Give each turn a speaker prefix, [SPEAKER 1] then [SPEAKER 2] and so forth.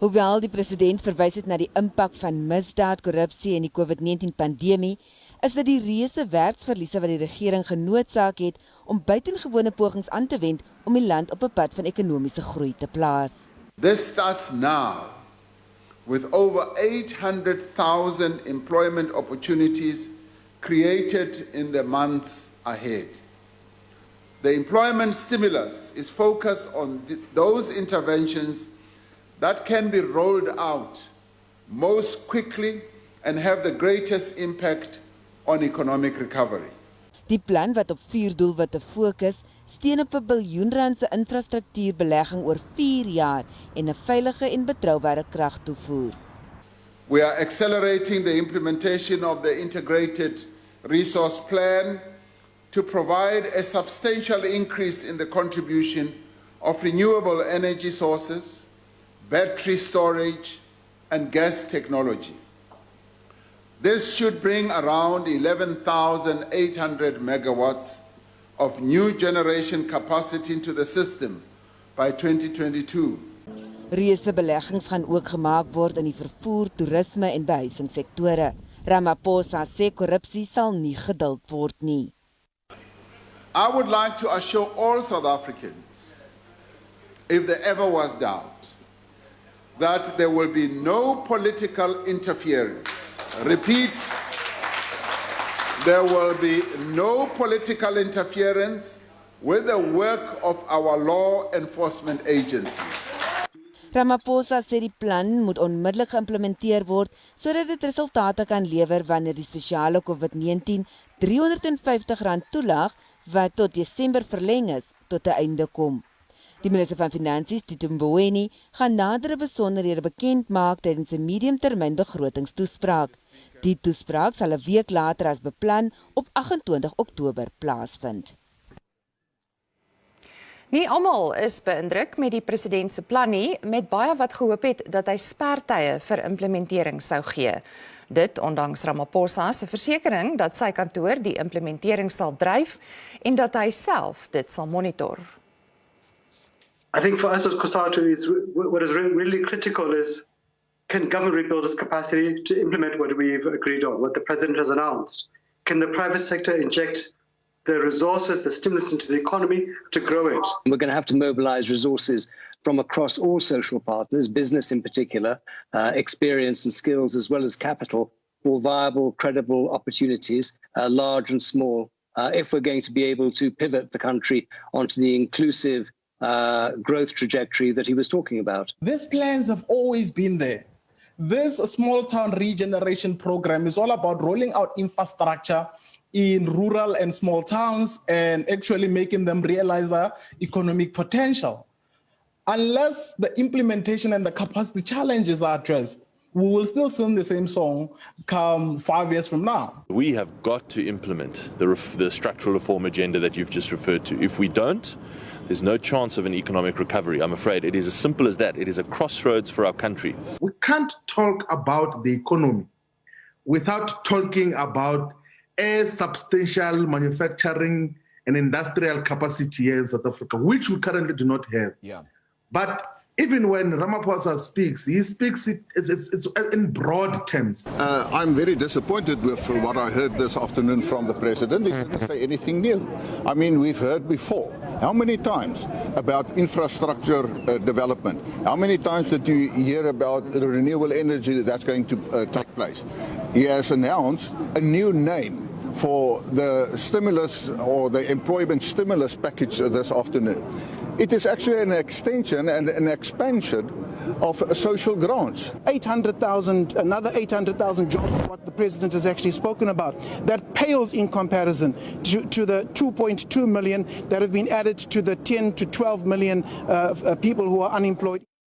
[SPEAKER 1] Hoewel die president verwys het na die impak van misdaad, korrupsie en die COVID-19-pandemie, is dit die reuse werksverliese wat die regering genoodsaak het om buitengewone pogings aan te wend om die land op 'n pad van ekonomiese groei te plaas.
[SPEAKER 2] This starts now with over 800,000 employment opportunities created in the months ahead. The employment stimulus is focused on those interventions that can be rolled out most quickly and have the greatest impact on economic recovery.
[SPEAKER 1] Die plan wat op 4 doelwitte fokus, steun op 'n biljoen-rand se infrastruktuurbelegging oor 4 jaar en 'n veilige en betroubare krag toevoer.
[SPEAKER 2] We are accelerating the implementation of the integrated resource plan to provide a substantial increase in the contribution of renewable energy sources, battery storage, and gas technology. This should bring around 11,800 megawatts of new generation capacity into the system by 2022.
[SPEAKER 1] Reuse beleggings gaan ook gemaak word in die vervoer, toerisme en behuisingssektore. Ramaphosa sê korrupsie sal nie geduld word nie.
[SPEAKER 2] I would like to assure all South Africans, if there ever was doubt, that there will be no political interference. Repeat, there will be no political interference with the work of our law enforcement agencies.
[SPEAKER 1] Ramaphosa sê die plan moet onmiddellik geïmplementeer word sodat dit resultate kan lewer wanneer die spesiale COVID-19 R350 toelaag wat tot Desember verleng is tot 'n einde kom. Die minister van Finansies, Tito Mboweni, gaan nadere besonderhede bekend maak tydens 'n mediumtermyn begrotingstoespraak. Die toespraak sal 'n week later as beplan op 28 Oktober plaasvind.
[SPEAKER 3] Nie almal is beïndruk met die president se plan nie, met baie wat gehoop het dat hy spertye vir implementering sou gee. Dit ondanks Ramaphosa se versekering dat sy kantoor die implementering sal dryf en dat hy self dit sal monitor.
[SPEAKER 4] I think for us as COSATU, what is really critical is, can government rebuild its capacity to implement what we've agreed on, what the president has announced? Can the private sector inject the resources, the stimulus into the economy to grow it?
[SPEAKER 5] We're going to have to mobilize resources from across all social partners, business in particular, experience and skills as well as capital, for viable, credible opportunities, large and small, if we're going to be able to pivot the country onto the inclusive growth trajectory that he was talking about.
[SPEAKER 6] These plans have always been there. This small town regeneration program is all about rolling out infrastructure in rural and small towns and actually making them realize their economic potential. Unless the implementation and the capacity challenges are addressed, we will still sing the same song come 5 years from now.
[SPEAKER 7] We have got to implement the structural reform agenda that you've just referred to. If we don't, there's no chance of an economic recovery. I'm afraid it is as simple as that. It is a crossroads for our country.
[SPEAKER 8] We can't talk about the economy without talking about a substantial manufacturing and industrial capacity here in South Africa, which we currently do not have.
[SPEAKER 6] Yeah.
[SPEAKER 8] But even when Ramaphosa speaks, he speaks it's in broad terms.
[SPEAKER 9] I'm very disappointed with what I heard this afternoon from the president. He didn't say anything new. I mean, we've heard before. How many times about infrastructure development? How many times did you hear about the renewable energy that's going to take place? He has announced a new name for the stimulus or the employment stimulus package this afternoon. It is actually an extension and an expansion of social grants.
[SPEAKER 10] 800,000, another 800,000 jobs is what the president has actually spoken about. That pales in comparison to the 2.2 million that have been added to the 10 to 12 million people who are unemployed.